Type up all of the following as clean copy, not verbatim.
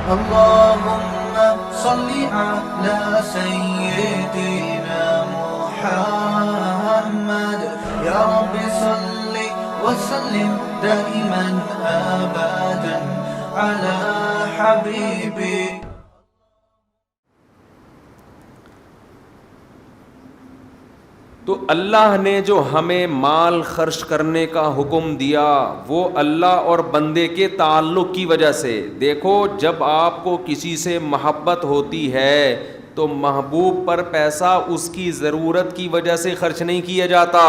اللهم صل على سيدنا محمد يا رب صل وسلم دائما أبدا على حبيبي. تو اللہ نے جو ہمیں مال خرچ کرنے کا حکم دیا وہ اللہ اور بندے کے تعلق کی وجہ سے. دیکھو جب آپ کو کسی سے محبت ہوتی ہے تو محبوب پر پیسہ اس کی ضرورت کی وجہ سے خرچ نہیں کیا جاتا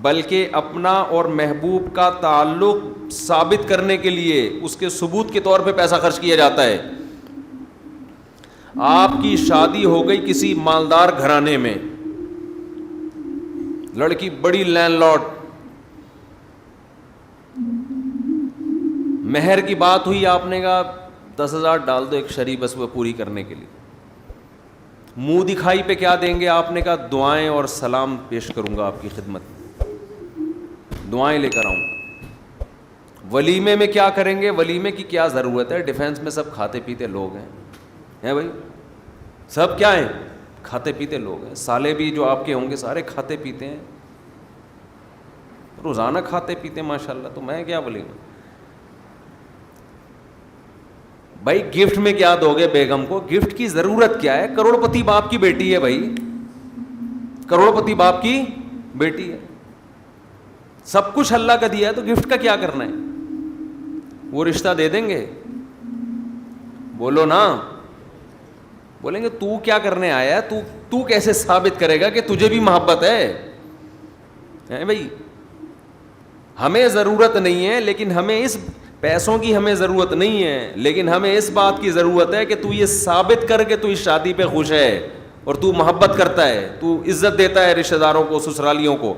بلکہ اپنا اور محبوب کا تعلق ثابت کرنے کے لیے اس کے ثبوت کے طور پہ پیسہ خرچ کیا جاتا ہے. آپ کی شادی ہو گئی کسی مالدار گھرانے میں, لڑکی بڑی لینڈ لارڈ, مہر کی بات ہوئی, آپ نے کہا 10,000 ڈال دو ایک شریح بس وہ پوری کرنے کے لیے. منہ دکھائی پہ کیا دیں گے؟ آپ نے کہا دعائیں اور سلام پیش کروں گا آپ کی خدمت, دعائیں لے کر آؤں گا. ولیمے میں کیا کریں گے؟ ولیمے کی کیا ضرورت ہے؟ ڈیفینس میں سب کھاتے پیتے لوگ ہیں بھائی, سب کیا ہیں؟ کھاتے پیتے لوگ ہیں. سالے بھی جو آپ کے ہوں گے سارے کھاتے پیتے ہیں, روزانہ کھاتے پیتے ہیں ماشاء اللہ. تو میں کیا بولوں گا بھائی؟ گفٹ میں کیا دو گے بیگم کو؟ گفٹ کی ضرورت کیا ہے؟ کروڑ پتی باپ کی بیٹی ہے بھائی, کروڑ پتی باپ کی بیٹی ہے, سب کچھ اللہ کا دیا ہے تو گفٹ کا کیا کرنا ہے؟ وہ رشتہ دے دیں گے؟ بولو نا. بولیں گے تو کیا کرنے آیا ہے, تو کیسے ثابت کرے گا کہ تجھے بھی محبت ہے بھائی؟ ہمیں ضرورت نہیں ہے لیکن ہمیں اس پیسوں کی ہمیں ضرورت نہیں ہے, لیکن ہمیں اس بات کی ضرورت ہے کہ تو یہ ثابت کر کے تو اس شادی پہ خوش ہے اور تو محبت کرتا ہے, تو عزت دیتا ہے رشتہ داروں کو, سسرالیوں کو.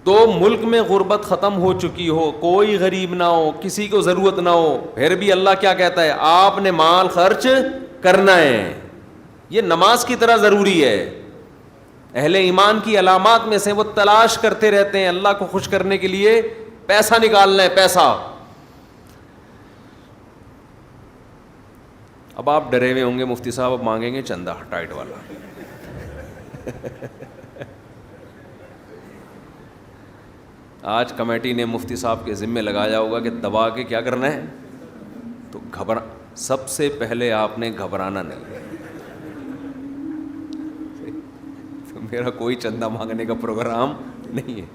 تو ملک میں غربت ختم ہو چکی ہو, کوئی غریب نہ ہو, کسی کو ضرورت نہ ہو, پھر بھی اللہ کیا کہتا ہے؟ آپ نے مال خرچ کرنا ہے. یہ نماز کی طرح ضروری ہے. اہل ایمان کی علامات میں سے وہ تلاش کرتے رہتے ہیں اللہ کو خوش کرنے کے لیے پیسہ نکالنا ہے, پیسہ. اب آپ ڈرے ہوئے ہوں گے مفتی صاحب اب مانگیں گے چندہ ٹائٹ والا. آج کمیٹی نے مفتی صاحب کے ذمے لگایا ہوگا کہ دبا کے کیا کرنا ہے, تو سب سے پہلے آپ نے گھبرانا نہیں. تو میرا کوئی چندہ مانگنے کا پروگرام نہیں ہے.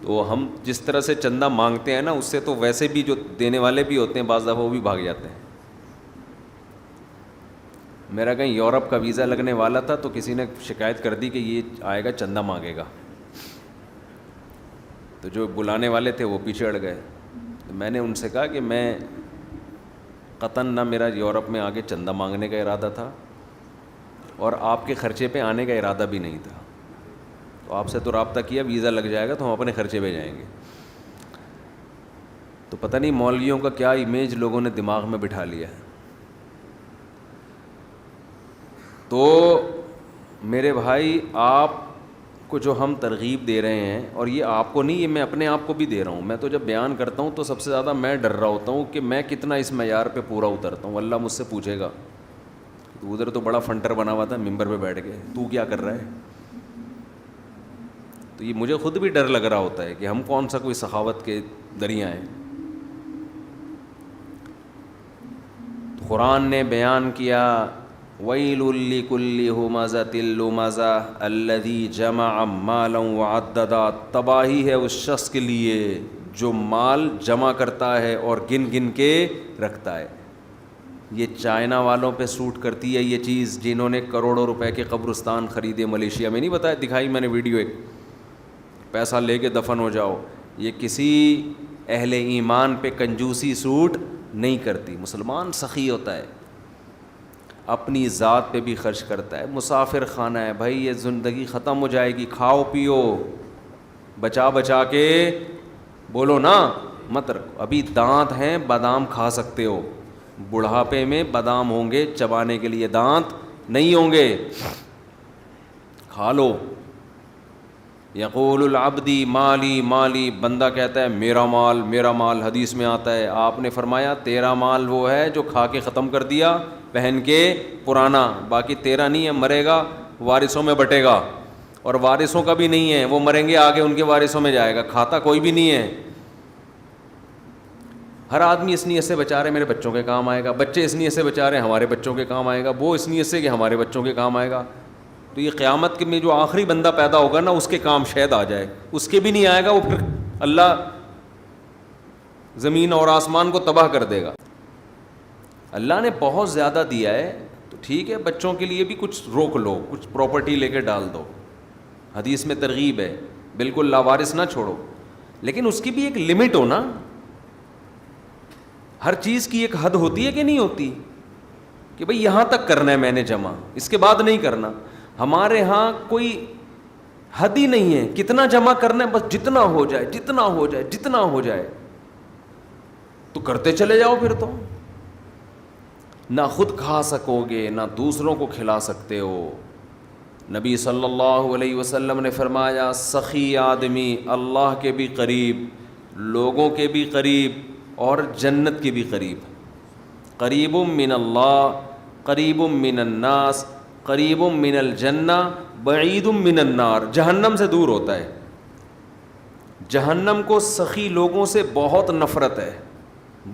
تو ہم جس طرح سے چندہ مانگتے ہیں نا اس سے تو ویسے بھی جو دینے والے بھی ہوتے ہیں بعض دفعہ وہ بھی بھاگ جاتے ہیں. میرا کہیں یورپ کا ویزا لگنے والا تھا تو کسی نے شکایت کر دی کہ یہ آئے گا چندہ مانگے گا, تو جو بلانے والے تھے وہ پیچھے اڑ گئے. تو میں نے ان سے کہا کہ میں قطعاً نہ میرا یورپ میں آگے چندہ مانگنے کا ارادہ تھا اور آپ کے خرچے پہ آنے کا ارادہ بھی نہیں تھا. تو آپ سے تو رابطہ کیا, ویزا لگ جائے گا تو ہم اپنے خرچے پہ جائیں گے. تو پتہ نہیں مولویوں کا کیا امیج لوگوں نے دماغ میں بٹھا لیا ہے. تو میرے بھائی آپ کو جو ہم ترغیب دے رہے ہیں, اور یہ آپ کو نہیں, یہ میں اپنے آپ کو بھی دے رہا ہوں. میں تو جب بیان کرتا ہوں تو سب سے زیادہ میں ڈر رہا ہوتا ہوں کہ میں کتنا اس معیار پہ پورا اترتا ہوں. اللہ مجھ سے پوچھے گا تو ادھر تو بڑا فنٹر بنا ہوا تھا ممبر پہ بیٹھ کے, تو کیا کر رہا ہے. تو یہ مجھے خود بھی ڈر لگ رہا ہوتا ہے کہ ہم کون سا کوئی سخاوت کے دریا ہیں. تو قرآن نے بیان کیا وَيْلٌ لِّكُلِّ هُمَزَةٍ لُّمَزَةٍ الَّذِي جَمَعَ مَالًا وَعَدَّدَهُ. تباہی ہے اس شخص کے لیے جو مال جمع کرتا ہے اور گن گن کے رکھتا ہے. یہ چائنا والوں پہ سوٹ کرتی ہے یہ چیز, جنہوں نے کروڑوں روپے کے قبرستان خریدے ملیشیا میں. نہیں بتایا, دکھائی میں نے ویڈیو, ایک پیسہ لے کے دفن ہو جاؤ. یہ کسی اہل ایمان پہ کنجوسی سوٹ نہیں کرتی. مسلمان سخی ہوتا ہے, اپنی ذات پہ بھی خرچ کرتا ہے. مسافر خانہ ہے بھائی, یہ زندگی ختم ہو جائے گی, کھاؤ پیو بچا بچا کے, بولو نا مت رکھو. ابھی دانت ہیں بادام کھا سکتے ہو, بڑھاپے میں بادام ہوں گے چبانے کے لیے, دانت نہیں ہوں گے, کھا لو. یقول العبدی مالی مالی، بندہ کہتا ہے میرا مال میرا مال، حدیث میں آتا ہے، آپ نے فرمایا تیرا مال وہ ہے جو کھا کے ختم کر دیا پہن کے پرانا، باقی تیرا نہیں ہے، مرے گا وارثوں میں بٹے گا، اور وارثوں کا بھی نہیں ہے، وہ مریں گے آگے ان کے وارثوں میں جائے گا، کھاتا کوئی بھی نہیں ہے۔ ہر آدمی اس نیت سے بچا رہے میرے بچوں کے کام آئے گا، بچے اس نیت سے بچا رہے ہمارے بچوں کے کام آئے گا، وہ اس نیت سے کہ ہمارے بچوں کے کام آئے گا۔ تو یہ قیامت میں جو آخری بندہ پیدا ہوگا نا، اس کے کام شاید آ جائے، اس کے بھی نہیں آئے گا، وہ پھر اللہ زمین اور آسمان کو تباہ کر دے گا۔ اللہ نے بہت زیادہ دیا ہے تو ٹھیک ہے، بچوں کے لیے بھی کچھ روک لو، کچھ پراپرٹی لے کے ڈال دو، حدیث میں ترغیب ہے، بالکل لاوارث نہ چھوڑو، لیکن اس کی بھی ایک لمٹ ہو نا، ہر چیز کی ایک حد ہوتی ہے کہ نہیں ہوتی، کہ بھئی یہاں تک کرنا ہے میں نے جمع، اس کے بعد نہیں کرنا۔ ہمارے ہاں کوئی حد ہی نہیں ہے، کتنا جمع کرنا ہے، بس جتنا ہو جائے جتنا ہو جائے جتنا ہو جائے، تو کرتے چلے جاؤ، پھر تو نہ خود کھا سکو گے نہ دوسروں کو کھلا سکتے ہو۔ نبی صلی اللہ علیہ وسلم نے فرمایا سخی آدمی اللہ کے بھی قریب، لوگوں کے بھی قریب، اور جنت کے بھی قریب، قریب من اللہ، قریب من الناس، قریب من الجنہ، بعید من النار، جہنم سے دور ہوتا ہے۔ جہنم کو سخی لوگوں سے بہت نفرت ہے،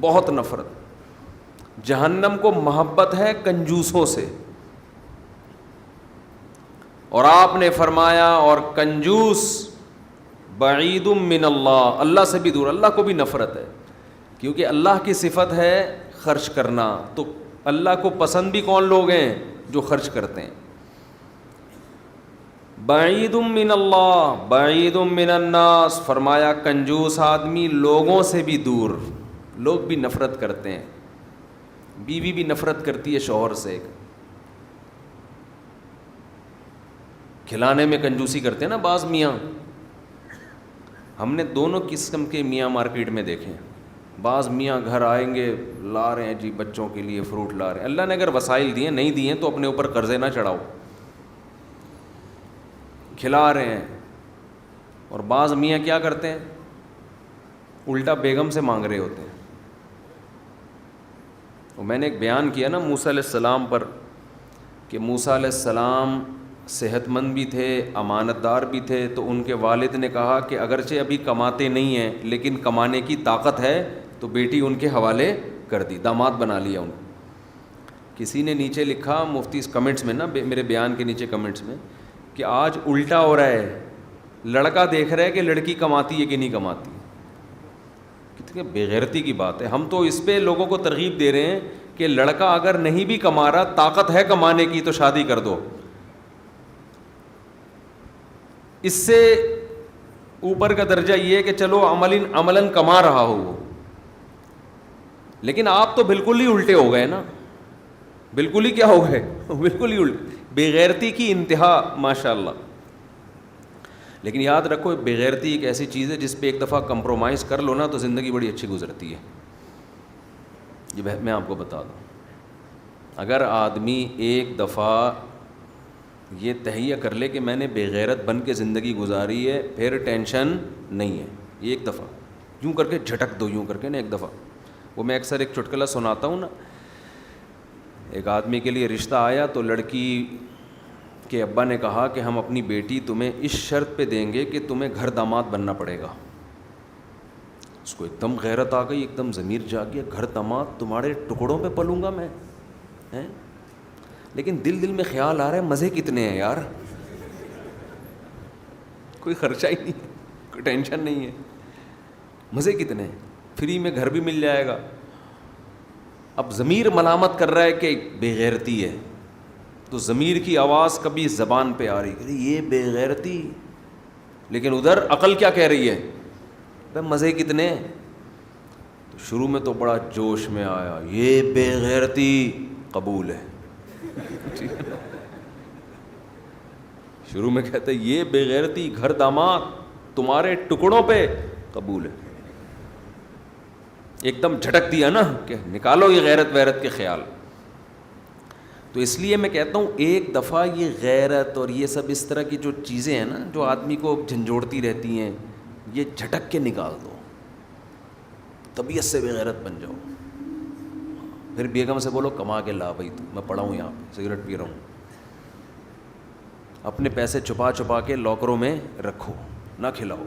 بہت نفرت۔ جہنم کو محبت ہے کنجوسوں سے، اور آپ نے فرمایا اور کنجوس بعید من اللہ، اللہ سے بھی دور، اللہ کو بھی نفرت ہے، کیونکہ اللہ کی صفت ہے خرچ کرنا، تو اللہ کو پسند بھی کون لوگ ہیں؟ جو خرچ کرتے ہیں۔ بعید من اللہ بعید من الناس، فرمایا کنجوس آدمی لوگوں سے بھی دور، لوگ بھی نفرت کرتے ہیں، بیوی بھی نفرت کرتی ہے شوہر سے، کھلانے میں کنجوسی کرتے ہیں نا بعض میاں، ہم نے دونوں قسم کے میاں مارکیٹ میں دیکھے ہیں۔ بعض میاں گھر آئیں گے، لا رہے ہیں جی بچوں کے لیے فروٹ لا رہے ہیں، اللہ نے اگر وسائل دیے نہیں دیے تو اپنے اوپر قرضے نہ چڑھاؤ، کھلا رہے ہیں۔ اور بعض میاں کیا کرتے ہیں، الٹا بیگم سے مانگ رہے ہوتے ہیں۔ اور میں نے ایک بیان کیا نا موسیٰ علیہ السلام پر، کہ موسیٰ علیہ السلام صحت مند بھی تھے، امانت دار بھی تھے، تو ان کے والد نے کہا کہ اگرچہ ابھی کماتے نہیں ہیں لیکن کمانے کی طاقت ہے، تو بیٹی ان کے حوالے کر دی، داماد بنا لیا ان کو۔ کسی نے نیچے لکھا مفتی کمنٹس میں نا، میرے بیان کے نیچے کمنٹس میں، کہ آج الٹا ہو رہا ہے، لڑکا دیکھ رہا ہے کہ لڑکی کماتی ہے کہ نہیں کماتی۔ کتنی بے غیرتی کی بات ہے۔ ہم تو اس پہ لوگوں کو ترغیب دے رہے ہیں کہ لڑکا اگر نہیں بھی کما رہا، طاقت ہے کمانے کی، تو شادی کر دو۔ اس سے اوپر کا درجہ یہ ہے کہ چلو عملاً کما رہا ہو وہ، لیکن آپ تو بالکل ہی الٹے ہو گئے نا، بالکل ہی کیا ہو گئے، بالکل ہی الٹے، بے غیرتی کی انتہا ماشاءاللہ۔ لیکن یاد رکھو بے غیرتی ایک ایسی چیز ہے جس پہ ایک دفعہ کمپرومائز کر لو نا تو زندگی بڑی اچھی گزرتی ہے۔ یہ میں آپ کو بتا دوں، اگر آدمی ایک دفعہ یہ تہیہ کر لے کہ میں نے بے غیرت بن کے زندگی گزاری ہے، پھر ٹینشن نہیں ہے۔ ایک دفعہ یوں کر کے جھٹک دو، یوں کر کے نا ایک دفعہ۔ وہ میں اکثر ایک چٹکلا سناتا ہوں نا، ایک آدمی کے لیے رشتہ آیا تو لڑکی کے ابا نے کہا کہ ہم اپنی بیٹی تمہیں اس شرط پہ دیں گے کہ تمہیں گھر داماد بننا پڑے گا۔ اس کو ایک دم غیرت آ گئی، ایک دم ضمیر جاگ گیا، گھر داماد تمہارے ٹکڑوں پہ پلوں گا میں، ہیں؟ لیکن دل میں خیال آ رہا ہے مزے کتنے ہیں یار، کوئی خرچہ ہی نہیں ہے، کوئی ٹینشن نہیں ہے، مزے کتنے ہیں، فری میں گھر بھی مل جائے گا۔ اب ضمیر ملامت کر رہا ہے کہ بے غیرتی ہے، تو ضمیر کی آواز کبھی زبان پہ آ رہی ہے یہ بے غیرتی، لیکن ادھر عقل کیا کہہ رہی ہے، بھائی مزے کتنے ہیں۔ تو شروع میں تو بڑا جوش میں آیا، یہ بے غیرتی قبول ہے، شروع میں کہتے یہ بے غیرتی گھر داماد تمہارے ٹکڑوں پہ قبول ہے، ایک دم جھٹک دیا نا کہ نکالو یہ غیرت ویرت کے خیال۔ تو اس لیے میں کہتا ہوں ایک دفعہ یہ غیرت اور یہ سب اس طرح کی جو چیزیں ہیں نا جو آدمی کو جھنجھوڑتی رہتی ہیں, یہ جھٹک کے نکال دو, طبیعت سے بے غیرت بن جاؤ. پھر بیگم سے بولو کما کے لا بھائی, تو میں پڑا ہوں یہاں پہ سگریٹ پی رہا ہوں. اپنے پیسے چھپا چھپا کے لاکروں میں رکھو, نہ کھلاؤ.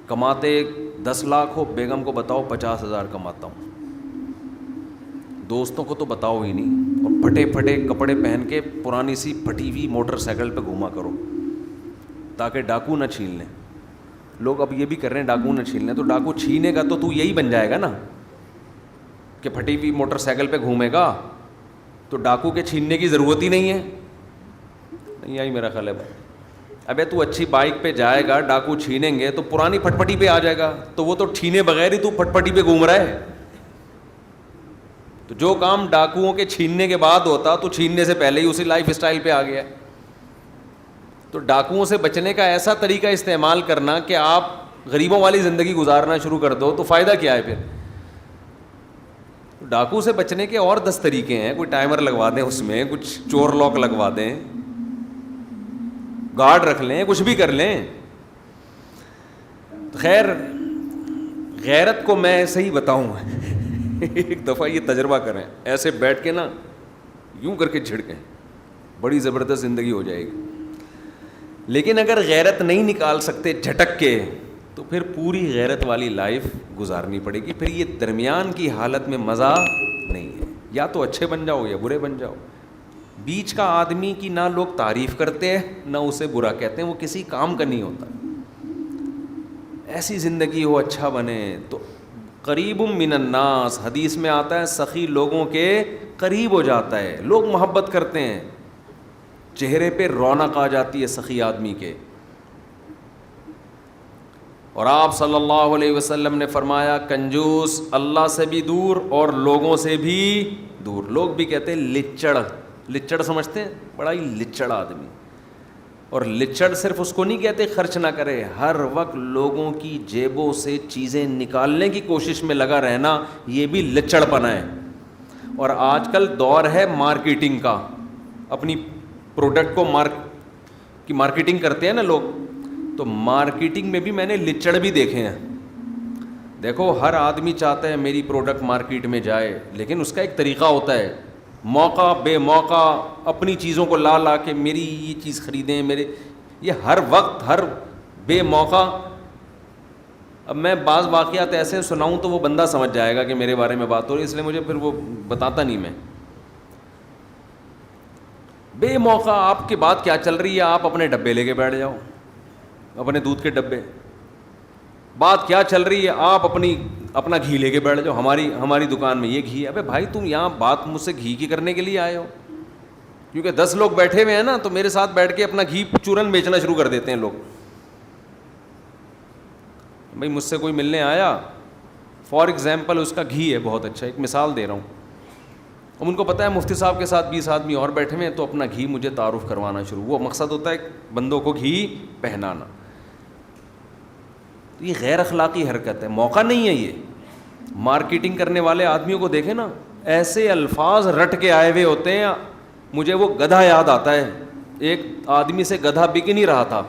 کماتے 10 لاکھ ہو, بیگم کو بتاؤ 50,000 کماتا ہوں. دوستوں کو تو بتاؤ ہی نہیں, اور پھٹے پھٹے کپڑے پہن کے پرانی سی پھٹی ہوئی موٹر سائیکل پہ گھوما کرو تاکہ ڈاکو نہ چھین لیں. لوگ اب یہ بھی کر رہے ہیں ڈاکو نہ چھین لیں, تو ڈاکو چھینے گا تو یہی بن جائے گا نا کہ پھٹی ہوئی موٹر سائیکل پہ گھومے گا, تو ڈاکو کے چھیننے کی ضرورت ہی نہیں ہے. نہیں آئی میرا خیال ہے بھائی. ابے تو اچھی بائک پہ جائے گا, ڈاکو چھینیں گے تو پرانی پھٹ پھٹی پہ آ جائے گا, تو وہ تو چھینے بغیر ہی تو پھٹ پھٹی پہ گھوم رہا ہے. تو جو کام ڈاکوؤں کے چھیننے کے بعد ہوتا تو چھیننے سے پہلے ہی اسی لائف اسٹائل پہ آ گیا. تو ڈاکوؤں سے بچنے کا ایسا طریقہ استعمال کرنا کہ آپ غریبوں والی زندگی گزارنا شروع کر دو, تو فائدہ کیا ہے پھر. ڈاکو سے بچنے کے اور 10 طریقے ہیں. کوئی ٹائمر لگوا دیں, اس میں کچھ چور لاک لگوا دیں, گارڈ رکھ لیں, کچھ بھی کر لیں. خیر غیرت کو میں ایسے ہی بتاؤں ایک دفعہ یہ تجربہ کریں, ایسے بیٹھ کے نا یوں کر کے جھڑکیں, بڑی زبردست زندگی ہو جائے گی. لیکن اگر غیرت نہیں نکال سکتے جھٹک کے, تو پھر پوری غیرت والی لائف گزارنی پڑے گی. پھر یہ درمیان کی حالت میں مزہ نہیں ہے, یا تو اچھے بن جاؤ یا برے بن جاؤ. بیچ کا آدمی کی نہ لوگ تعریف کرتے ہیں نہ اسے برا کہتے ہیں, وہ کسی کام کا نہیں ہوتا. ایسی زندگی ہو, اچھا بنے. تو قریب من الناس, حدیث میں آتا ہے سخی لوگوں کے قریب ہو جاتا ہے, لوگ محبت کرتے ہیں, چہرے پہ رونق آ جاتی ہے سخی آدمی کے. اور آپ صلی اللہ علیہ وسلم نے فرمایا کنجوس اللہ سے بھی دور اور لوگوں سے بھی دور. لوگ بھی کہتے ہیں لچڑ, لچڑ سمجھتے ہیں, بڑا ہی لچڑ آدمی. اور لچڑ صرف اس کو نہیں کہتے خرچ نہ کرے, ہر وقت لوگوں کی جیبوں سے چیزیں نکالنے کی کوشش میں لگا رہنا, یہ بھی لچڑ پنا ہے. اور آج کل دور ہے مارکیٹنگ کا, اپنی پروڈکٹ کو کی مارکیٹنگ کرتے ہیں نا لوگ, تو مارکیٹنگ میں بھی میں نے لچڑ بھی دیکھے ہیں. دیکھو ہر آدمی چاہتا ہے میری پروڈکٹ مارکیٹ میں جائے, لیکن اس کا ایک طریقہ ہوتا ہے. موقع بے موقع اپنی چیزوں کو لا لا کے میری یہ چیز خریدیں, میرے یہ ہر وقت ہر بے موقع. اب میں بعض واقعات ایسے سناؤں تو وہ بندہ سمجھ جائے گا کہ میرے بارے میں بات ہو رہی ہے, اس لیے مجھے پھر وہ بتاتا نہیں میں. بے موقع آپ کی بات کیا چل رہی ہے, آپ اپنے ڈبے لے کے بیٹھ جاؤ, اپنے دودھ کے ڈبے. بات کیا چل رہی ہے, آپ اپنا گھی لے کے بیٹھ جاؤ, ہماری دکان میں یہ گھی ہے. ابے بھائی تم یہاں بات مجھ سے گھی کی کرنے کے لیے آئے ہو, کیونکہ 10 لوگ بیٹھے ہوئے ہیں نا, تو میرے ساتھ بیٹھ کے اپنا گھی چورن بیچنا شروع کر دیتے ہیں لوگ. بھائی مجھ سے کوئی ملنے آیا, فار ایگزامپل اس کا گھی ہے بہت اچھا, ایک مثال دے رہا ہوں. اب ان کو پتہ ہے مفتی صاحب کے ساتھ 20 آدمی اور بیٹھے ہوئے ہیں, تو اپنا گھی مجھے تعارف کروانا شروع. وہ مقصد ہوتا ہے بندوں کو گھی پہنانا. یہ غیر اخلاقی حرکت ہے, موقع نہیں ہے. یہ مارکیٹنگ کرنے والے آدمیوں کو دیکھیں نا, ایسے الفاظ رٹ کے آئے ہوئے ہوتے ہیں. مجھے وہ گدھا یاد آتا ہے, ایک آدمی سے گدھا بک نہیں رہا تھا,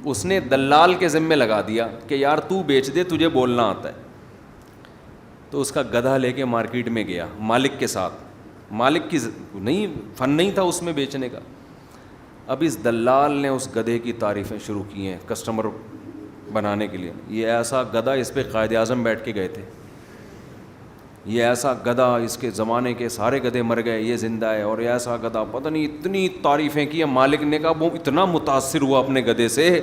اس نے دلال کے ذمے لگا دیا کہ یار تو بیچ دے, تجھے بولنا آتا ہے. تو اس کا گدھا لے کے مارکیٹ میں گیا مالک کے ساتھ. مالک کی نہیں فن نہیں تھا اس میں بیچنے کا. اب اس دلال نے اس گدھے کی تعریفیں شروع کی ہیں کسٹمر بنانے کے لیے. یہ ایسا گدھا, اس پہ قائد اعظم بیٹھ کے گئے تھے. یہ ایسا گدھا, اس کے زمانے کے سارے گدھے مر گئے, یہ زندہ ہے. اور ایسا گدھا, پتہ نہیں اتنی تعریفیں کی. مالک نے کہا, وہ اتنا متاثر ہوا اپنے گدھے سے,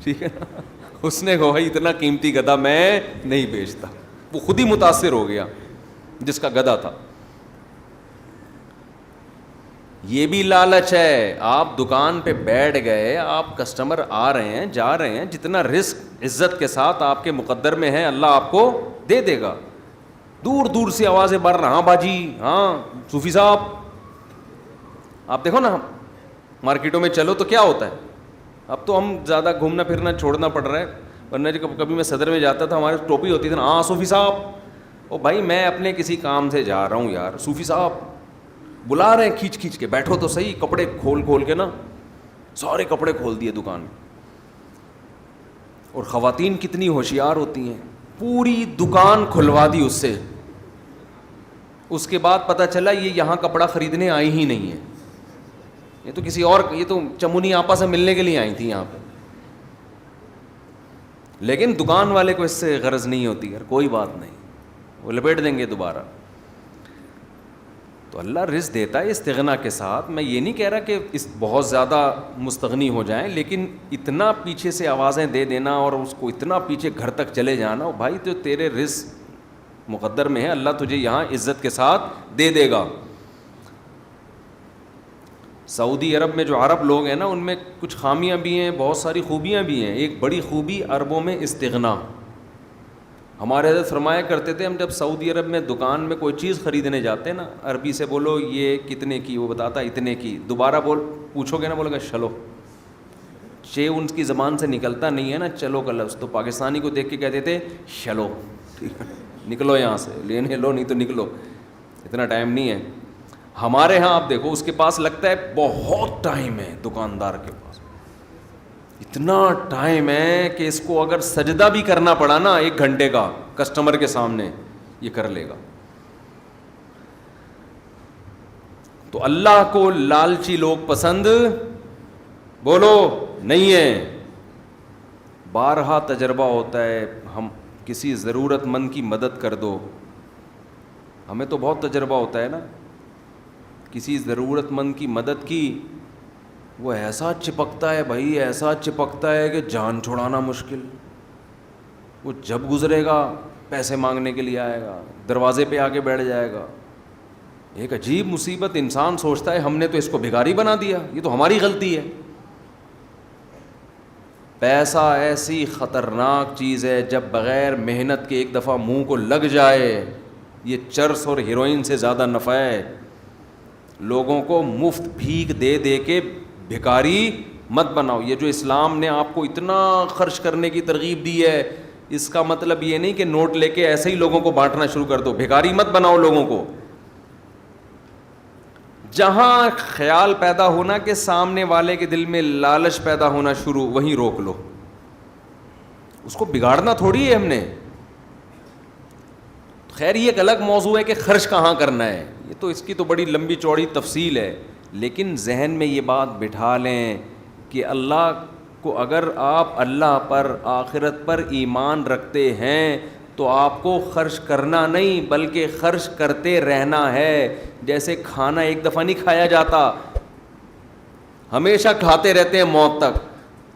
ٹھیک ہے نا, اس نے کہا بھائی اتنا قیمتی گدھا میں نہیں بیچتا. وہ خود ہی متاثر ہو گیا جس کا گدھا تھا. یہ بھی لالچ ہے. آپ دکان پہ بیٹھ گئے, آپ کسٹمر آ رہے ہیں جا رہے ہیں, جتنا رزق عزت کے ساتھ آپ کے مقدر میں ہے اللہ آپ کو دے دے گا. دور دور سے آوازیں بڑھ رہا, ہاں باجی, ہاں صوفی صاحب. آپ دیکھو نا مارکیٹوں میں چلو تو کیا ہوتا ہے. اب تو ہم زیادہ گھومنا پھرنا چھوڑنا پڑ رہا ہے, ورنہ کبھی میں صدر میں جاتا تھا, ہمارے ٹوپی ہوتی تھی نا, ہاں صوفی صاحب. او بھائی میں اپنے کسی کام سے جا رہا ہوں یار, صوفی صاحب. بلا رہے ہیں کھینچ کھینچ کے, بیٹھو تو صحیح, کپڑے کھول کھول کے نا سارے کپڑے کھول دیے دکان میں. اور خواتین کتنی ہوشیار ہوتی ہیں, پوری دکان کھلوا دی اس سے, اس کے بعد پتہ چلا یہ یہاں کپڑا خریدنے آئی ہی نہیں ہے, یہ تو کسی اور, یہ تو چمونی آپا سے ملنے کے لیے آئی تھی یہاں پہ. لیکن دکان والے کو اس سے غرض نہیں ہوتی, یار کوئی بات نہیں, وہ لپیٹ دیں گے دوبارہ. تو اللہ رزق دیتا ہے استغنا کے ساتھ. میں یہ نہیں کہہ رہا کہ اس بہت زیادہ مستغنی ہو جائیں, لیکن اتنا پیچھے سے آوازیں دے دینا اور اس کو اتنا پیچھے گھر تک چلے جانا, بھائی تو تیرے رزق مقدر میں ہے, اللہ تجھے یہاں عزت کے ساتھ دے دے گا. سعودی عرب میں جو عرب لوگ ہیں نا, ان میں کچھ خامیاں بھی ہیں, بہت ساری خوبیاں بھی ہیں. ایک بڑی خوبی عربوں میں استغنا. ہمارے حضرت فرمایا کرتے تھے, ہم جب سعودی عرب میں دکان میں کوئی چیز خریدنے جاتے ہیں نا, عربی سے بولو یہ کتنے کی, وہ بتاتا اتنے کی, دوبارہ پوچھو گے نا, بولے گا چلو. ان کی زبان سے نکلتا نہیں ہے نا چلو کا لفظ, تو پاکستانی کو دیکھ کے کہتے تھے چلو نکلو یہاں سے, لینے لو نہیں تو نکلو, اتنا ٹائم نہیں ہے. ہمارے ہاں آپ دیکھو, اس کے پاس لگتا ہے بہت ٹائم ہے, دکاندار کے پاس اتنا ٹائم ہے کہ اس کو اگر سجدہ بھی کرنا پڑا نا 1 گھنٹے کا کسٹمر کے سامنے, یہ کر لے گا. تو اللہ کو لالچی لوگ پسند بولو نہیں ہے. بارہا تجربہ ہوتا ہے, ہم کسی ضرورت مند کی مدد کر دو, ہمیں تو بہت تجربہ ہوتا ہے نا, کسی ضرورت مند کی مدد کی, وہ ایسا چپکتا ہے بھائی, ایسا چپکتا ہے کہ جان چھڑانا مشکل. وہ جب گزرے گا پیسے مانگنے کے لیے آئے گا, دروازے پہ آ کے بیٹھ جائے گا. ایک عجیب مصیبت, انسان سوچتا ہے ہم نے تو اس کو بھکاری بنا دیا, یہ تو ہماری غلطی ہے. پیسہ ایسی خطرناک چیز ہے, جب بغیر محنت کے ایک دفعہ منہ کو لگ جائے, یہ چرس اور ہیروئن سے زیادہ نفع ہے. لوگوں کو مفت بھیک دے دے کے بھکاری مت بناؤ. یہ جو اسلام نے آپ کو اتنا خرچ کرنے کی ترغیب دی ہے, اس کا مطلب یہ نہیں کہ نوٹ لے کے ایسے ہی لوگوں کو بانٹنا شروع کر دو. بھکاری مت بناؤ لوگوں کو. جہاں خیال پیدا ہونا کہ سامنے والے کے دل میں لالچ پیدا ہونا شروع, وہیں روک لو. اس کو بگاڑنا تھوڑی ہے ہم نے. خیر یہ ایک الگ موضوع ہے کہ خرچ کہاں کرنا ہے, یہ تو اس کی تو بڑی لمبی چوڑی تفصیل ہے. لیکن ذہن میں یہ بات بٹھا لیں کہ اللہ کو, اگر آپ اللہ پر, آخرت پر ایمان رکھتے ہیں تو آپ کو خرچ کرنا نہیں بلکہ خرچ کرتے رہنا ہے. جیسے کھانا ایک دفعہ نہیں کھایا جاتا, ہمیشہ کھاتے رہتے ہیں موت تک.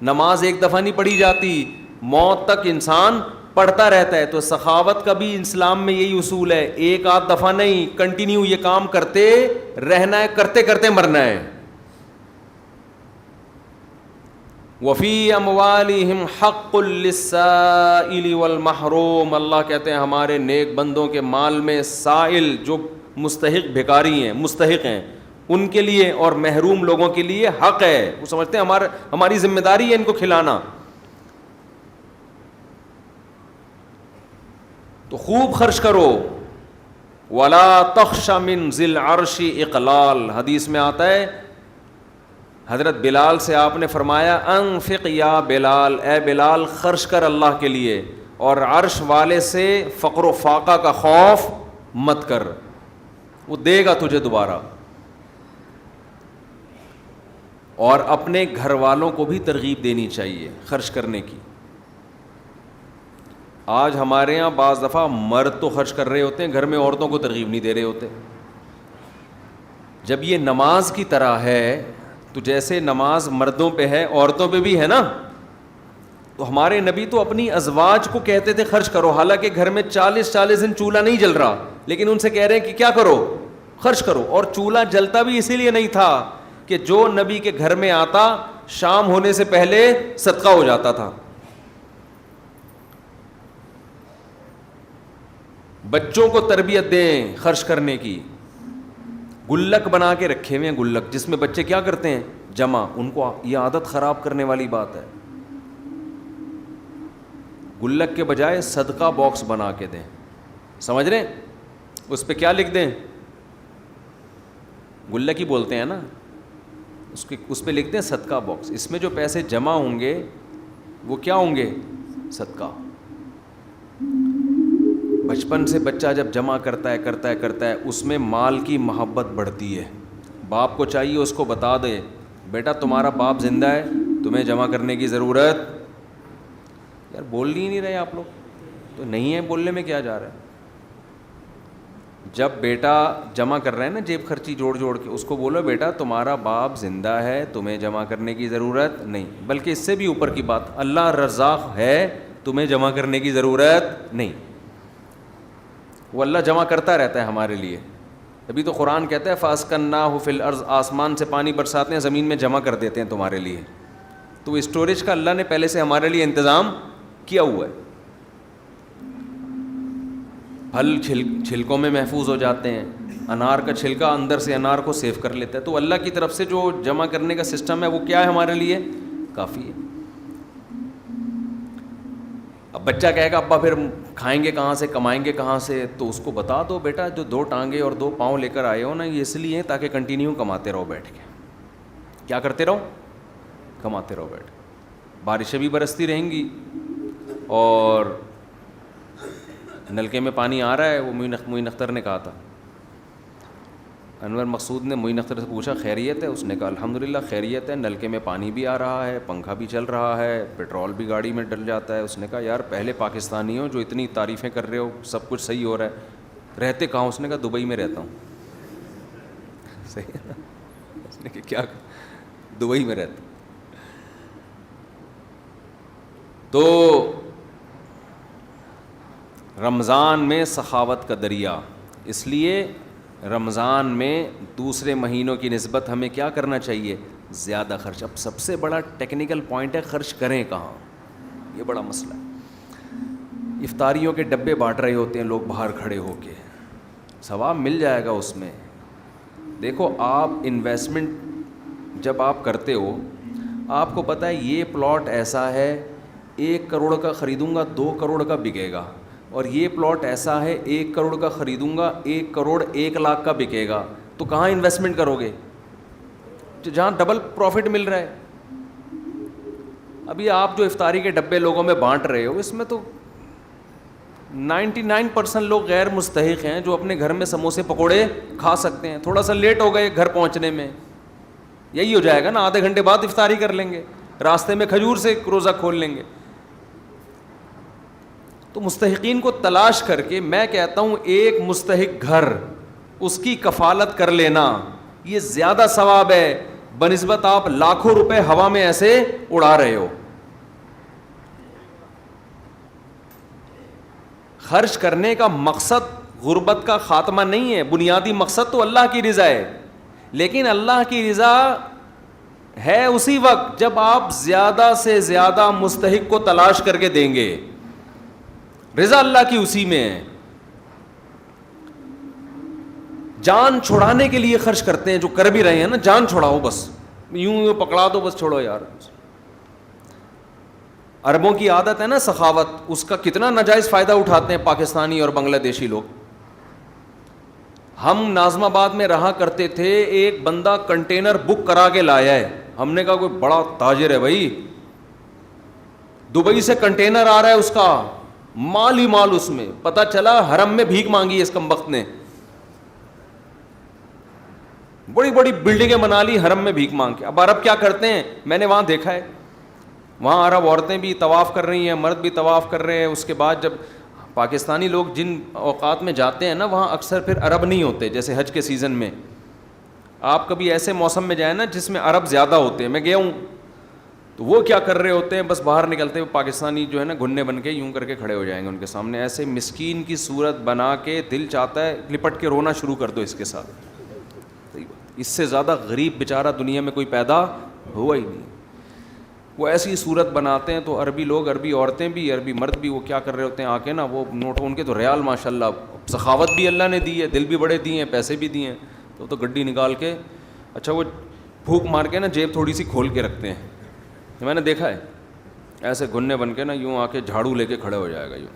نماز ایک دفعہ نہیں پڑھی جاتی, موت تک انسان پڑھتا رہتا ہے. تو سخاوت کا بھی اسلام میں یہی اصول ہے, 1 آدھ دفعہ نہیں, کنٹینیو یہ کام کرتے رہنا ہے, کرتے کرتے مرنا ہے. وفی اموالہم حق للسائل والمحروم, اللہ کہتے ہیں ہمارے نیک بندوں کے مال میں سائل, جو مستحق بھکاری ہیں, مستحق ہیں, ان کے لیے اور محروم لوگوں کے لیے حق ہے. وہ سمجھتے ہیں ہماری ذمہ داری ہے ان کو کھلانا. تو خوب خرچ کرو. ولا تخش من ذی العرش اقلال, حدیث میں آتا ہے, حضرت بلال سے آپ نے فرمایا انفق یا بلال, اے بلال خرچ کر اللہ کے لیے, اور عرش والے سے فقر و فاقہ کا خوف مت کر, وہ دے گا تجھے دوبارہ. اور اپنے گھر والوں کو بھی ترغیب دینی چاہیے خرچ کرنے کی. آج ہمارے یہاں بعض دفعہ مرد تو خرچ کر رہے ہوتے ہیں, گھر میں عورتوں کو ترغیب نہیں دے رہے ہوتے. جب یہ نماز کی طرح ہے تو جیسے نماز مردوں پہ ہے عورتوں پہ بھی ہے نا, تو ہمارے نبی تو اپنی ازواج کو کہتے تھے خرچ کرو, حالانکہ گھر میں 40 دن چولہا نہیں جل رہا, لیکن ان سے کہہ رہے ہیں کہ کیا کرو, خرچ کرو. اور چولہا جلتا بھی اسی لیے نہیں تھا کہ جو نبی کے گھر میں آتا شام ہونے سے پہلے صدقہ ہو جاتا تھا. بچوں کو تربیت دیں خرچ کرنے کی. گلک بنا کے رکھے ہوئے ہیں, گلک جس میں بچے کیا کرتے ہیں جمع, ان کو یہ عادت خراب کرنے والی بات ہے. گلک کے بجائے صدقہ باکس بنا کے دیں, سمجھ رہے ہیں, اس پہ کیا لکھ دیں, گلک ہی بولتے ہیں نا اس پہ لکھتے ہیں صدقہ باکس. اس میں جو پیسے جمع ہوں گے وہ کیا ہوں گے؟ صدقہ. بچپن سے بچہ جب جمع کرتا ہے اس میں مال کی محبت بڑھتی ہے. باپ کو چاہیے اس کو بتا دے بیٹا تمہارا باپ زندہ ہے, تمہیں جمع کرنے کی ضرورت. یار بول ہی نہیں رہے آپ لوگ, تو نہیں ہے بولنے میں کیا جا رہا ہے. جب بیٹا جمع کر رہا ہے نا جیب خرچی جوڑ کے, اس کو بولو بیٹا تمہارا باپ زندہ ہے, تمہیں جمع کرنے کی ضرورت نہیں. بلکہ اس سے بھی اوپر کی بات, اللہ رزاق ہے, تمہیں جمع کرنے کی ضرورت نہیں. وہ اللہ جمع کرتا رہتا ہے ہمارے لیے. ابھی تو قرآن کہتا ہے فَأَسْكَنَّاهُ فِي الْأَرْضِ, آسمان سے پانی برساتے ہیں, زمین میں جمع کر دیتے ہیں تمہارے لیے. تو اسٹوریج کا اللہ نے پہلے سے ہمارے لیے انتظام کیا ہوا ہے. پھل چھلکوں میں محفوظ ہو جاتے ہیں, انار کا چھلکا اندر سے انار کو سیو کر لیتا ہے. تو اللہ کی طرف سے جو جمع کرنے کا سسٹم ہے وہ کیا ہے ہمارے لیے؟ کافی ہے. اب بچہ کہے گا ابا پھر کھائیں گے کہاں سے, کمائیں گے کہاں سے؟ تو اس کو بتا دو بیٹا جو 2 ٹانگیں اور 2 پاؤں لے کر آئے ہو نا, یہ اس لیے تاکہ کنٹینیو کماتے رہو بیٹھ کے. کیا کرتے رہو؟ کماتے رہو بیٹھ کے. بارشیں بھی برستی رہیں گی اور نلکے میں پانی آ رہا ہے. وہ معین اختر نے کہا تھا, انور مقصود نے معین اختر سے پوچھا خیریت ہے؟ اس نے کہا الحمدللہ خیریت ہے, نلکے میں پانی بھی آ رہا ہے, پنکھا بھی چل رہا ہے, پیٹرول بھی گاڑی میں ڈل جاتا ہے. اس نے کہا یار پہلے پاکستانی ہو جو اتنی تعریفیں کر رہے ہو, سب کچھ صحیح ہو رہا ہے, رہتے کہاں؟ اس نے کہا دبئی میں رہتا ہوں. صحیح ہے نا. اس نے کہا کیا؟ دبئی میں رہتا. تو رمضان میں سخاوت کا دریا, اس لیے رمضان میں دوسرے مہینوں کی نسبت ہمیں کیا کرنا چاہیے؟ زیادہ خرچ. اب سب سے بڑا ٹیکنیکل پوائنٹ ہے خرچ کریں کہاں, یہ بڑا مسئلہ ہے. افطاریوں کے ڈبے بانٹ رہے ہوتے ہیں لوگ باہر کھڑے ہو کے, ثواب مل جائے گا اس میں. دیکھو آپ انویسٹمنٹ جب آپ کرتے ہو, آپ کو پتہ ہے یہ پلاٹ ایسا ہے 1 کروڑ کا خریدوں گا 2 کروڑ کا بکے گا, اور یہ پلاٹ ایسا ہے 1 کروڑ کا خریدوں گا 1 کروڑ 1 لاکھ کا بکے گا. تو کہاں انویسٹمنٹ کرو گے؟ جہاں ڈبل پروفٹ مل رہا ہے. ابھی آپ جو افطاری کے ڈبے لوگوں میں بانٹ رہے ہو, اس میں تو 99% لوگ غیر مستحق ہیں جو اپنے گھر میں سموسے پکوڑے کھا سکتے ہیں. تھوڑا سا لیٹ ہو گئے گھر پہنچنے میں, یہی ہو جائے گا نا, آدھے گھنٹے بعد افطاری کر لیں گے, راستے میں کھجور سے روزہ کھول لیں گے. تو مستحقین کو تلاش کر کے میں کہتا ہوں ایک مستحق گھر, اس کی کفالت کر لینا, یہ زیادہ ثواب ہے بنسبت آپ لاکھوں روپے ہوا میں ایسے اڑا رہے ہو. خرچ کرنے کا مقصد غربت کا خاتمہ نہیں ہے, بنیادی مقصد تو اللہ کی رضا ہے. لیکن اللہ کی رضا ہے اسی وقت جب آپ زیادہ سے زیادہ مستحق کو تلاش کر کے دیں گے. رضا اللہ کی اسی میں ہے. جان چھڑانے کے لیے خرچ کرتے ہیں جو کر بھی رہے ہیں نا, جان چھڑاؤ بس, یوں پکڑا دو بس, چھوڑو یار. عربوں کی عادت ہے نا سخاوت, اس کا کتنا ناجائز فائدہ اٹھاتے ہیں پاکستانی اور بنگلہ دیشی لوگ. ہم ناظم آباد میں رہا کرتے تھے, ایک بندہ کنٹینر بک کرا کے لایا ہے. ہم نے کہا کوئی بڑا تاجر ہے بھائی, دبئی سے کنٹینر آ رہا ہے اس کا, مال ہی مال اس میں. پتہ چلا حرم میں بھیک مانگی اس کمبخت نے, بڑی بڑی بلڈنگیں بنا لی حرم میں بھیک مانگ کے. اب عرب کیا کرتے ہیں, میں نے وہاں دیکھا ہے, وہاں عرب عورتیں بھی طواف کر رہی ہیں, مرد بھی طواف کر رہے ہیں. اس کے بعد جب پاکستانی لوگ جن اوقات میں جاتے ہیں نا, وہاں اکثر پھر عرب نہیں ہوتے, جیسے حج کے سیزن میں. آپ کبھی ایسے موسم میں جائیں نا جس میں عرب زیادہ ہوتے ہیں, میں گیا ہوں, تو وہ کیا کر رہے ہوتے ہیں, بس باہر نکلتے ہوئے پاکستانی جو ہے نا گھننے بن کے یوں کر کے کھڑے ہو جائیں گے ان کے سامنے, ایسے مسکین کی صورت بنا کے دل چاہتا ہے لپٹ کے رونا شروع کر دو اس کے ساتھ. اس سے زیادہ غریب بیچارہ دنیا میں کوئی پیدا ہوا ہی نہیں. وہ ایسی صورت بناتے ہیں. تو عربی لوگ, عربی عورتیں بھی, عربی مرد بھی, وہ کیا کر رہے ہوتے ہیں, آ کے نا وہ نوٹ, ان کے تو ریال ماشاء اللہ, سخاوت بھی اللہ نے دی ہے, دل بھی بڑے دیے ہیں, پیسے بھی دیے ہیں. تو گڈی نکال کے, اچھا وہ پھونک مار کے نا جیب تھوڑی سی کھول کے رکھتے ہیں, میں نے دیکھا ہے. ایسے گھننے بن کے نا یوں آ کے جھاڑو لے کے کھڑے ہو جائے گا یوں,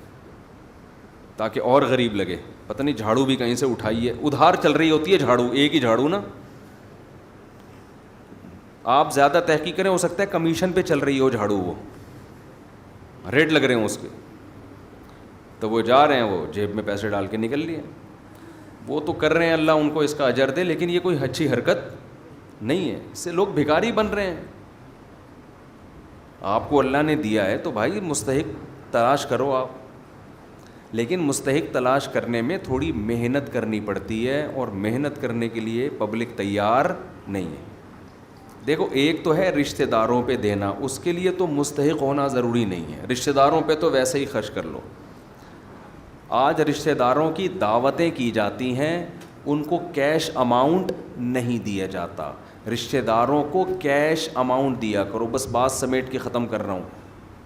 تاکہ اور غریب لگے. پتہ نہیں جھاڑو بھی کہیں سے اٹھائی ہے, ادھار چل رہی ہوتی ہے جھاڑو, ایک ہی جھاڑو نا, آپ زیادہ تحقیق کریں, ہو سکتا ہے کمیشن پہ چل رہی ہو جھاڑو, وہ ریٹ لگ رہے ہوں اس کے, تو وہ جا رہے ہیں, وہ جیب میں پیسے ڈال کے نکل لیے, وہ تو کر رہے ہیں, اللہ ان کو اس کا اجر دے, لیکن یہ کوئی اچھی حرکت نہیں ہے. اس سے لوگ بھکاری بن رہے ہیں. آپ کو اللہ نے دیا ہے تو بھائی مستحق تلاش کرو آپ, لیکن مستحق تلاش کرنے میں تھوڑی محنت کرنی پڑتی ہے, اور محنت کرنے کے لیے پبلک تیار نہیں ہے. دیکھو ایک تو ہے رشتہ داروں پہ دینا, اس کے لیے تو مستحق ہونا ضروری نہیں ہے, رشتہ داروں پہ تو ویسے ہی خرچ کر لو. آج رشتہ داروں کی دعوتیں کی جاتی ہیں, ان کو کیش اماؤنٹ نہیں دیا جاتا. رشتہ داروں کو کیش اماؤنٹ دیا کرو. بس بات سمیٹ کے ختم کر رہا ہوں.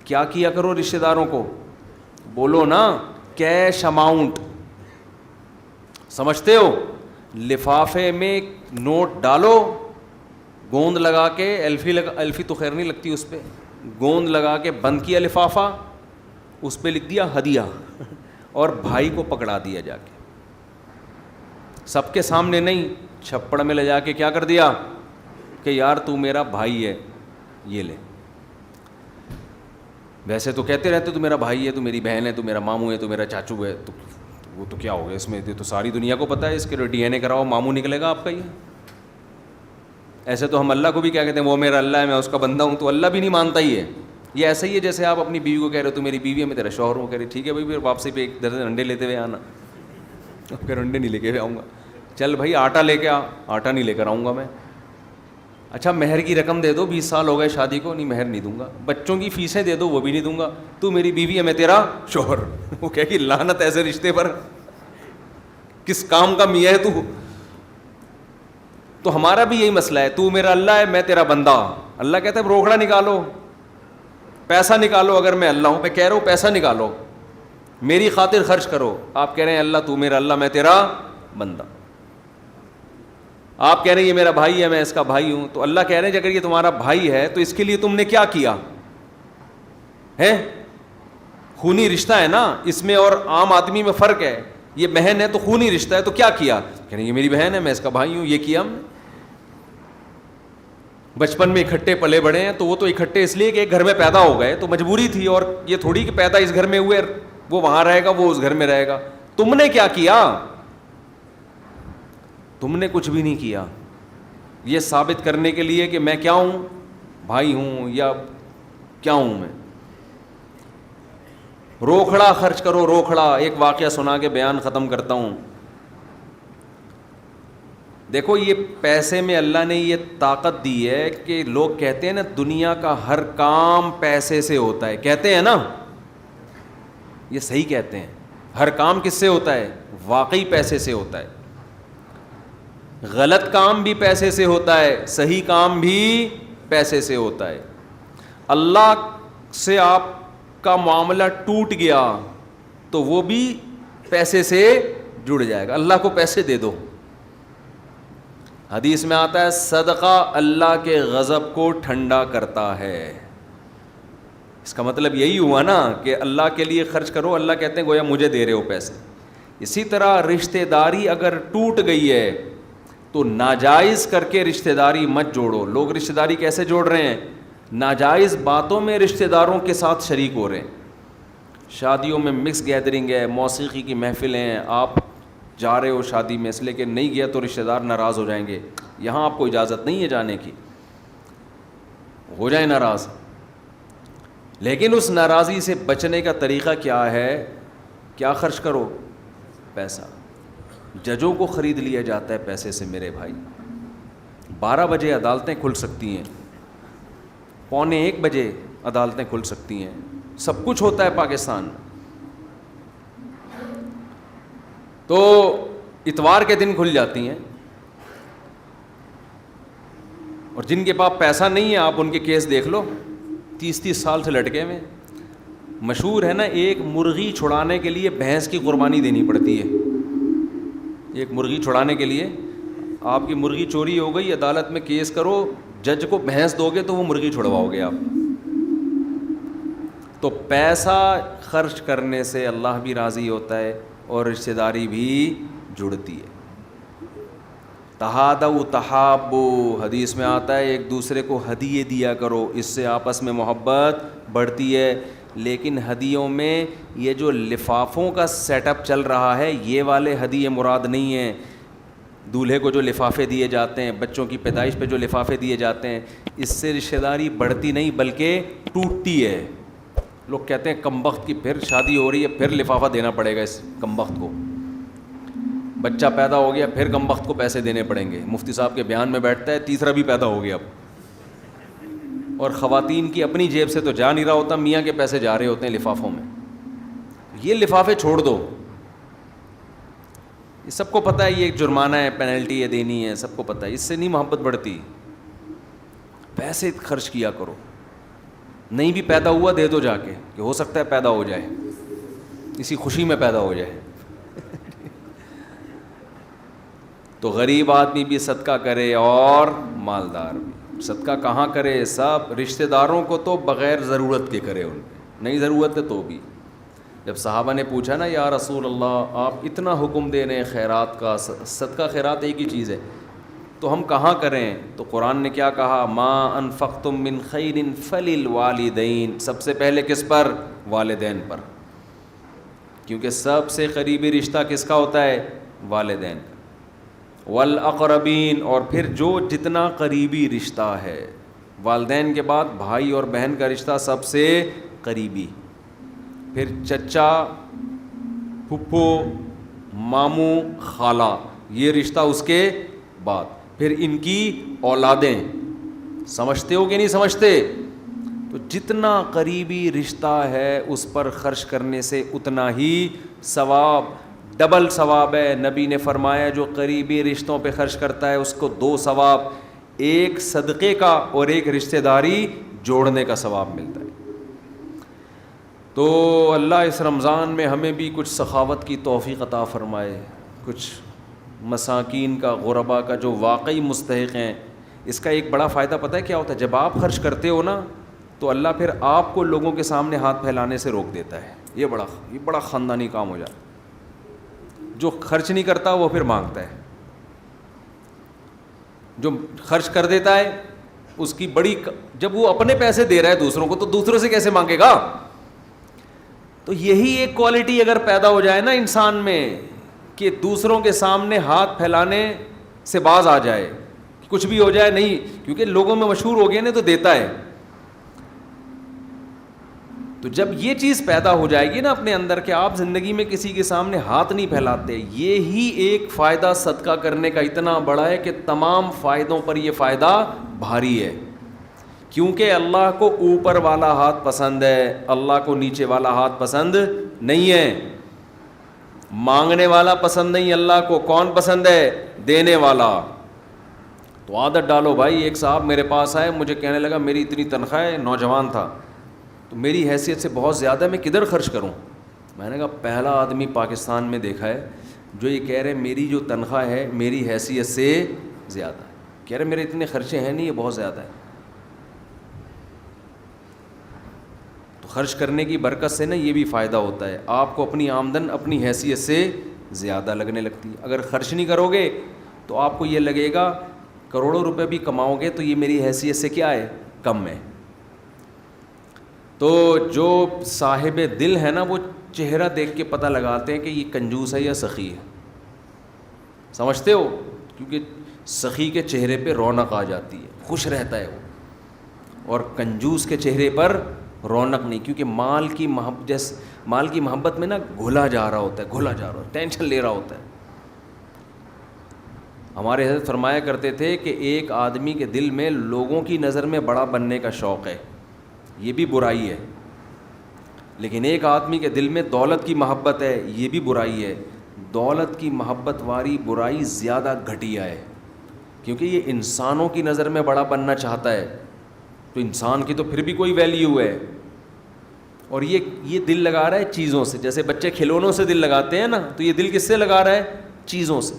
کیا کیا کرو رشتہ داروں کو؟ بولو نا, کیش اماؤنٹ. سمجھتے ہو؟ لفافے میں نوٹ ڈالو, گوند لگا کے, الفی تو خیر نہیں لگتی اس پہ, گوند لگا کے بند کیا لفافہ, اس پہ لکھ دیا ہدیہ, اور بھائی کو پکڑا دیا جا کے, سب کے سامنے نہیں, چھپڑ میں لے جا کے کیا کر دیا کہ یار تو میرا بھائی ہے, یہ لے. ویسے تو کہتے رہتے تو میرا بھائی ہے, تو میری بہن ہے, تو میرا ماموں ہے, تو میرا چاچو ہے, تو وہ تو کیا ہو گیا اس میں, تو ساری دنیا کو پتہ ہے, اس کے ڈی این اے کراؤ, ماموں نکلے گا آپ کا. یہ ایسے تو ہم اللہ کو بھی کیا کہتے ہیں, وہ میرا اللہ ہے, میں اس کا بندہ ہوں, تو اللہ بھی نہیں مانتا ہی ہے. یہ ایسا ہی ہے جیسے آپ اپنی بیوی کو کہہ رہے ہو تو میری بیوی ہے, میں تیرا شوہر ہوں. کہہ رہی ٹھیک ہے بھائی, پھر واپسی پہ ایک درجن انڈے لیتے ہوئے آنا. پھر انڈے نہیں لے کے آؤں گا, چل بھائی آٹا لے کے آ, آٹا نہیں لے کر آؤں گا میں. اچھا مہر کی رقم دے دو, 20 سال ہو گئے شادی کو, نہیں مہر نہیں دوں گا. بچوں کی فیسیں دے دو, وہ بھی نہیں دوں گا. تو میری بیوی ہے, میں تیرا شوہر. وہ کہے کہ لعنت ایسے رشتے پر, کس کام کا میاں ہے تو. تو ہمارا بھی یہی مسئلہ ہے, تو میرا اللہ ہے, میں تیرا بندہ. اللہ کہتا ہے روکڑا نکالو, پیسہ نکالو. اگر میں اللہ ہوں, میں کہہ رہا ہوں پیسہ نکالو, میری خاطر خرچ کرو. آپ کہہ رہے ہیں اللہ تو میرا اللہ, میں تیرا بندہ. آپ کہہ رہے ہیں یہ میرا بھائی ہے, میں اس کا بھائی ہوں. تو اللہ کہہ رہے ہیں اگر یہ تمہارا بھائی ہے تو اس کے لیے تم نے کیا کیا ہے؟ خونی رشتہ ہے نا اس میں, اور عام آدمی میں فرق ہے. یہ بہن ہے تو خونی رشتہ ہے, تو کیا کیا؟ کہہ رہے ہیں یہ میری بہن ہے, میں اس کا بھائی ہوں. یہ کیا ہم نے. بچپن میں اکٹھے پلے بڑے ہیں, تو وہ تو اکٹھے اس لیے کہ ایک گھر میں پیدا ہو گئے, تو مجبوری تھی. اور یہ تھوڑی کہ پیدا اس گھر میں ہوئے, وہ وہاں رہے گا, وہ اس گھر میں رہے گا. تم نے کیا کیا؟ تم نے کچھ بھی نہیں کیا. یہ ثابت کرنے کے لیے کہ میں کیا ہوں, بھائی ہوں یا کیا ہوں میں. روکھڑا خرچ کرو, روکھڑا. ایک واقعہ سنا کے بیان ختم کرتا ہوں. دیکھو یہ پیسے میں اللہ نے یہ طاقت دی ہے کہ لوگ کہتے ہیں نا دنیا کا ہر کام پیسے سے ہوتا ہے, کہتے ہیں نا, یہ صحیح کہتے ہیں. ہر کام کس سے ہوتا ہے؟ واقعی پیسے سے ہوتا ہے. غلط کام بھی پیسے سے ہوتا ہے, صحیح کام بھی پیسے سے ہوتا ہے. اللہ سے آپ کا معاملہ ٹوٹ گیا تو وہ بھی پیسے سے جڑ جائے گا. اللہ کو پیسے دے دو. حدیث میں آتا ہے صدقہ اللہ کے غضب کو ٹھنڈا کرتا ہے. اس کا مطلب یہی ہوا نا کہ اللہ کے لیے خرچ کرو, اللہ کہتے ہیں گویا مجھے دے رہے ہو پیسے. اسی طرح رشتہ داری اگر ٹوٹ گئی ہے تو ناجائز کر کے رشتہ داری مت جوڑو. لوگ رشتہ داری کیسے جوڑ رہے ہیں؟ ناجائز باتوں میں رشتہ داروں کے ساتھ شریک ہو رہے ہیں. شادیوں میں مکس گیدرنگ ہے, موسیقی کی محفلیں ہیں, آپ جا رہے ہو شادی میں, اس لیے کہ نہیں گیا تو رشتہ دار ناراض ہو جائیں گے. یہاں آپ کو اجازت نہیں ہے جانے کی, ہو جائیں ناراض. لیکن اس ناراضی سے بچنے کا طریقہ کیا ہے؟ کیا خرچ کرو؟ پیسہ. ججوں کو خرید لیا جاتا ہے پیسے سے میرے بھائی. 12 بجے عدالتیں کھل سکتی ہیں, 12:45 بجے عدالتیں کھل سکتی ہیں, سب کچھ ہوتا ہے پاکستان. تو اتوار کے دن کھل جاتی ہیں, اور جن کے پاس پیسہ نہیں ہے آپ ان کے کیس دیکھ لو, 30 سال سے لٹکے ہوئے. مشہور ہے نا, ایک مرغی چھڑانے کے لیے بھینس کی قربانی دینی پڑتی ہے. ایک مرغی چھڑانے کے لیے, آپ کی مرغی چوری ہو گئی, عدالت میں کیس کرو, جج کو بھینس دو گے تو وہ مرغی چھڑواؤ گے آپ. تو پیسہ خرچ کرنے سے اللہ بھی راضی ہوتا ہے اور رشتہ داری بھی جڑتی ہے. تہادوا تحابوا، حدیث میں آتا ہے ایک دوسرے کو ہدیے دیا کرو، اس سے آپس میں محبت بڑھتی ہے. لیکن ہدیوں میں یہ جو لفافوں کا سیٹ اپ چل رہا ہے یہ والے ہدیے مراد نہیں ہیں. دولہے کو جو لفافے دیے جاتے ہیں، بچوں کی پیدائش پہ جو لفافے دیے جاتے ہیں، اس سے رشتہ داری بڑھتی نہیں بلکہ ٹوٹتی ہے. لوگ کہتے ہیں کمبخت کی پھر شادی ہو رہی ہے، پھر لفافہ دینا پڑے گا اس کمبخت کو. بچہ پیدا ہو گیا، پھر کمبخت کو پیسے دینے پڑیں گے. مفتی صاحب کے بیان میں بیٹھتا ہے تیسرا بھی پیدا ہو گیا اب. اور خواتین کی اپنی جیب سے تو جا نہیں رہا ہوتا، میاں کے پیسے جا رہے ہوتے ہیں لفافوں میں. یہ لفافے چھوڑ دو. یہ سب کو پتہ ہے یہ ایک جرمانہ ہے، پینلٹی ہے دینی ہے، سب کو پتہ ہے. اس سے نہیں محبت بڑھتی. پیسے خرچ کیا کرو. نہیں بھی پیدا ہوا دے دو جا کے، کہ ہو سکتا ہے پیدا ہو جائے، اسی خوشی میں پیدا ہو جائے. تو غریب آدمی بھی صدقہ کرے اور مالدار بھی. صدقہ کہاں کرے؟ سب رشتہ داروں کو تو بغیر ضرورت کے کرے، ان پہ نہیں ضرورت ہے تو بھی. جب صحابہ نے پوچھا نا یا رسول اللہ آپ اتنا حکم دے رہے ہیں خیرات کا، صدقہ خیرات ایک ہی چیز ہے، تو ہم کہاں کریں؟ تو قرآن نے کیا کہا؟ ما انفقتم من خیر فللوالدین. سب سے پہلے کس پر؟ والدین پر. کیونکہ سب سے قریبی رشتہ کس کا ہوتا ہے؟ والدین کا. والاقربین، اور پھر جو جتنا قریبی رشتہ ہے والدین کے بعد بھائی اور بہن کا رشتہ سب سے قریبی، پھر چچا، پھپھو، ماموں، خالہ، یہ رشتہ اس کے بعد، پھر ان کی اولادیں. سمجھتے ہو کہ نہیں سمجھتے؟ تو جتنا قریبی رشتہ ہے اس پر خرچ کرنے سے اتنا ہی ثواب، ڈبل ثواب ہے. نبی نے فرمایا جو قریبی رشتوں پہ خرچ کرتا ہے اس کو 2 ثواب، ایک صدقے کا اور ایک رشتہ داری جوڑنے کا ثواب ملتا ہے. تو اللہ اس رمضان میں ہمیں بھی کچھ سخاوت کی توفیق عطا فرمائے، کچھ مساکین کا، غربا کا جو واقعی مستحق ہیں. اس کا ایک بڑا فائدہ پتہ ہے کیا ہوتا ہے؟ جب آپ خرچ کرتے ہو نا تو اللہ پھر آپ کو لوگوں کے سامنے ہاتھ پھیلانے سے روک دیتا ہے. یہ بڑا خاندانی کام ہو جاتا ہے. جو خرچ نہیں کرتا وہ پھر مانگتا ہے، جو خرچ کر دیتا ہے اس کی بڑی، جب وہ اپنے پیسے دے رہا ہے دوسروں کو تو دوسروں سے کیسے مانگے گا؟ تو یہی ایک کوالٹی اگر پیدا ہو جائے نا انسان میں کہ دوسروں کے سامنے ہاتھ پھیلانے سے باز آ جائے، کچھ بھی ہو جائے نہیں، کیونکہ لوگوں میں مشہور ہو گیا نا تو دیتا ہے. تو جب یہ چیز پیدا ہو جائے گی نا اپنے اندر کہ آپ زندگی میں کسی کے سامنے ہاتھ نہیں پھیلاتے، یہی ایک فائدہ صدقہ کرنے کا اتنا بڑا ہے کہ تمام فائدوں پر یہ فائدہ بھاری ہے. کیونکہ اللہ کو اوپر والا ہاتھ پسند ہے، اللہ کو نیچے والا ہاتھ پسند نہیں ہے. مانگنے والا پسند نہیں اللہ کو، کون پسند ہے؟ دینے والا. تو عادت ڈالو بھائی. ایک صاحب میرے پاس آئے، مجھے کہنے لگا میری اتنی تنخواہ ہے، نوجوان تھا، تو میری حیثیت سے بہت زیادہ، میں کدھر خرچ کروں؟ میں نے کہا پہلا آدمی پاکستان میں دیکھا ہے جو یہ کہہ رہے میری جو تنخواہ ہے میری حیثیت سے زیادہ ہے. کہہ رہے میرے اتنے خرچے ہیں نہیں، یہ بہت زیادہ ہے. تو خرچ کرنے کی برکت سے نا یہ بھی فائدہ ہوتا ہے، آپ کو اپنی آمدن اپنی حیثیت سے زیادہ لگنے لگتی ہے. اگر خرچ نہیں کرو گے تو آپ کو یہ لگے گا کروڑوں روپے بھی کماؤ گے تو یہ میری حیثیت سے کیا ہے؟ کم ہے. تو جو صاحب دل ہے نا وہ چہرہ دیکھ کے پتہ لگاتے ہیں کہ یہ کنجوس ہے یا سخی ہے. سمجھتے ہو؟ کیونکہ سخی کے چہرے پہ رونق آ جاتی ہے، خوش رہتا ہے وہ، اور کنجوس کے چہرے پر رونق نہیں، کیونکہ مال کی محبت میں نا گھلا جا رہا ہوتا ہے، ٹینشن لے رہا ہوتا ہے. ہمارے حضرت فرمایا کرتے تھے کہ ایک آدمی کے دل میں لوگوں کی نظر میں بڑا بننے کا شوق ہے، یہ بھی برائی ہے. لیکن ایک آدمی کے دل میں دولت کی محبت ہے، یہ بھی برائی ہے. دولت کی محبت والی برائی زیادہ گھٹیا ہے، کیونکہ یہ انسانوں کی نظر میں بڑا بننا چاہتا ہے. تو انسان کی تو پھر بھی کوئی ویلیو ہے، اور یہ دل لگا رہا ہے چیزوں سے. جیسے بچے کھلونوں سے دل لگاتے ہیں نا، تو یہ دل کس سے لگا رہا ہے؟ چیزوں سے.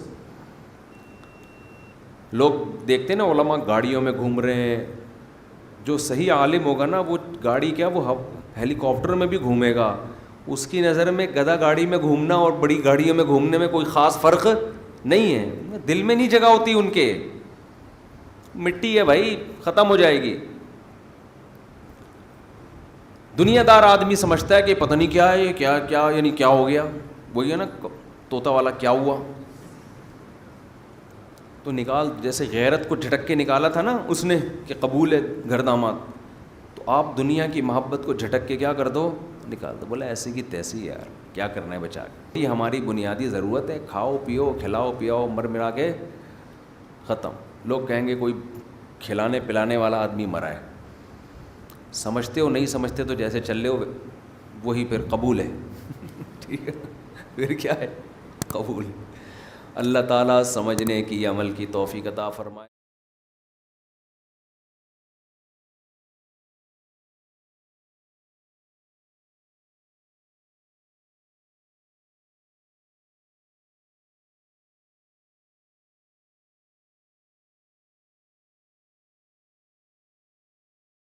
لوگ دیکھتے ہیں نا علماء گاڑیوں میں گھوم رہے ہیں. جو صحیح عالم ہوگا نا وہ گاڑی کیا، وہ ہیلی کاپٹر میں بھی گھومے گا. اس کی نظر میں گدھا گاڑی میں گھومنا اور بڑی گاڑیوں میں گھومنے میں کوئی خاص فرق نہیں ہے, دل میں نہیں جگہ ہوتی ان کے. مٹی ہے بھائی, ختم ہو جائے گی. دنیا دار آدمی سمجھتا ہے کہ پتہ نہیں کیا ہے, یہ کیا کیا یعنی کیا ہو گیا, وہی ہے نا طوطا والا, کیا ہوا تو نکال. جیسے غیرت کو جھٹک کے نکالا تھا نا اس نے کہ قبول ہے گھر داماد, تو آپ دنیا کی محبت کو جھٹک کے کیا کر دو, نکال دو. بولا ایسی کی تیسی یار, کیا کرنا ہے بچا کے, یہ ہماری بنیادی ضرورت ہے. کھاؤ پیو کھلاؤ پیاؤ مر مرا کے ختم. لوگ کہیں گے کوئی کھلانے پلانے والا آدمی مرا ہے. سمجھتے ہو نہیں سمجھتے تو جیسے چل رہے ہو وہی پھر قبول ہے. ٹھیک ہے, پھر کیا ہے, قبول. اللہ تعالیٰ سمجھنے کی عمل کی توفیق عطا فرمائے.